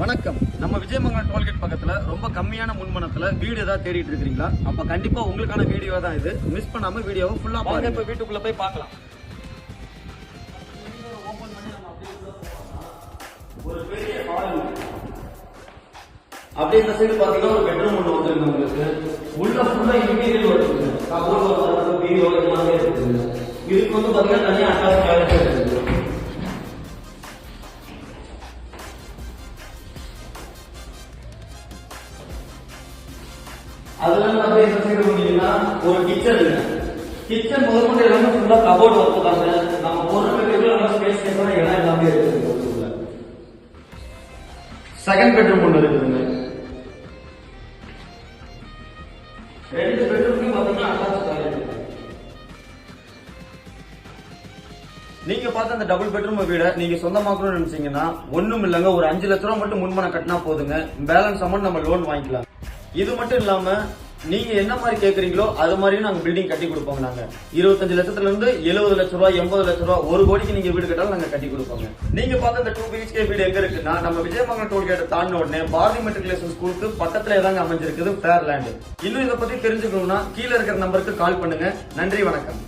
வணக்கம். நம்ம விஜயமங்கலம் டோல்கேட் பக்கத்துல ரொம்ப கம்மியான முன்பணத்துல வீடு ஏதாவது தேடிட்டு இருக்கீங்களா? அப்ப கண்டிப்பா உங்களுக்கான வீடியோ தான் இது. மிஸ் பண்ணாம வீடியோவை ஃபுல்லா பாருங்க. இப்ப வீட்டுக்குள்ள போய் பார்க்கலாம். ஒரு பெரிய ஹால். அப்படியே இந்த சைடு பாத்தீங்கன்னா ஒரு பெட்ரூம் ஒன்று வந்துருக்கு உங்களுக்கு. உள்ள ஃபுல்லா இன்டீரியர் வருது. கபோர்ட் வருது, பீரோ எல்லாமே இருக்குது. இதுக்கு வந்து பாத்தீங்கன்னா தனியா அட்டாச் டாய்லெட் இருக்குது. அதுல அப்படியே இந்த சைடு வந்தீங்கன்னா ஒரு கிச்சன் முதற்கொண்டு எல்லாமே ஃபுல்லா கபோர்ட் வச்சிருக்காங்க. நம்ம பொருட்களுக்கு நம்ம ஸ்பேஸ் இடம் எல்லாமே இருக்குது. செகண்ட் பெட்ரூம் ஒன்று இருக்குதுங்க. ரெண்டு பெட்ரூம்லயும் பாத்தீங்கன்னா அட்டாச் டாய்லெட். நீங்க பார்த்த அந்த டபுள் பெட்ரூம் வீட நீங்க சொந்தமாக்கணும்னு நினைச்சீங்கன்னா ஒண்ணும் இல்லங்க, ஒரு 5 லட்ச ரூபாய் மட்டும் முன்பணம் கட்டினா போதுங்க. பேலன்ஸ் அமௌண்ட் நம்ம லோன் வாங்கிக்கலாம். இது மட்டும் இல்லாம நீங்க என்ன மாதிரி கேக்குறீங்களோ அது மாதிரி நாங்க பில்டிங் கட்டி கொடுப்போம். நாங்க 25 லட்சத்துல இருந்து 70 லட்ச ரூபாய், 80 லட்ச ரூபாய், 1 கோடிக்கு நீங்க வீடு கட்டாலும் நாங்க கட்டி கொடுப்போங்க. நீங்க பார்த்த இந்த 2 BHK வீடு எங்க இருக்குன்னா நம்ம விஜயமங்கலம் டோல்கேட் தாண்டின உடனே பாரதி மெட்ரிகுலேஷன் ஸ்கூலுக்கு பக்கத்துல ஏதாங்க அமைஞ்சிருக்குது ஃபேர் லேண்ட். இன்னும் இதை பத்தி தெரிஞ்சுக்கணும்னா கீழே இருக்கிற நம்பருக்கு கால் பண்ணுங்க. நன்றி, வணக்கம்.